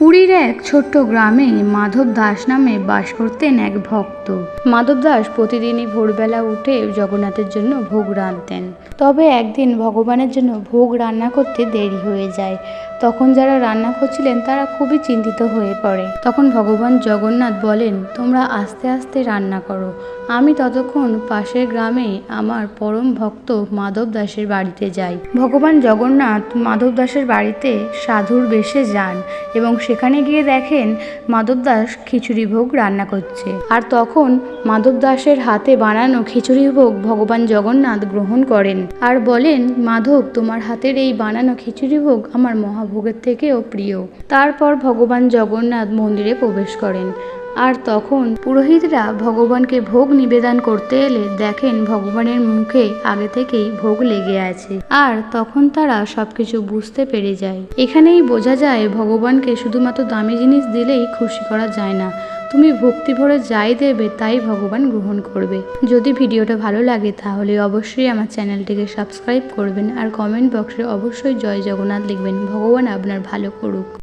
পুরীর এক ছোট্ট গ্রামে মাধব দাস নামে বাস করতেন এক ভক্ত। মাধব দাস প্রতিদিনই ভোরবেলা উঠে জগন্নাথের জন্য ভোগ রাঁধতেন। তবে একদিন ভগবানের জন্য ভোগ রান্না করতে দেরি হয়ে যায়। তখন যারা রান্না করছিলেন তারা খুবই চিন্তিত হয়ে পড়ে। তখন ভগবান জগন্নাথ বলেন, তোমরা আস্তে আস্তে রান্না করো, আমি ততক্ষণ পাশের গ্রামে আমার পরম ভক্ত মাধব দাসের বাড়িতে যাই। ভগবান জগন্নাথ মাধব দাসের বাড়িতে সাধুর বেশে যান এবং সেখানে গিয়ে দেখেন মাধব দাস খিচুড়ি ভোগ রান্না করছে। আর তখন মাধব দাসের হাতে বানানো খিচুড়ি ভোগ ভগবান জগন্নাথ গ্রহণ করেন আর বলেন, মাধব, তোমার হাতের এই বানানো খিচুড়ি ভোগ আমার মহাভোগের থেকেও প্রিয়। তারপর ভগবান জগন্নাথ মন্দিরে প্রবেশ করেন। আর তখন পুরোহিতরা ভগবানকে ভোগ নিবেদন করতে এলে দেখেন ভগবানের মুখে আগে থেকেই ভোগ লেগে আছে। আর তখন তারা সবকিছু বুঝতে পেরে যায়। এখানেই বোঝা যায় ভগবানকে শুধুমাত্র দামি জিনিস দিলেই খুশি করা যায় না, তুমি ভক্তি ভরে যাই দেবে তাই ভগবান গ্রহণ করবে। যদি ভিডিওটা ভালো লাগে তাহলে অবশ্যই আমার চ্যানেলটিকে সাবস্ক্রাইব করবেন আর কমেন্ট বক্সে অবশ্যই জয় জগন্নাথ লিখবেন। ভগবান আপনার ভালো করুক।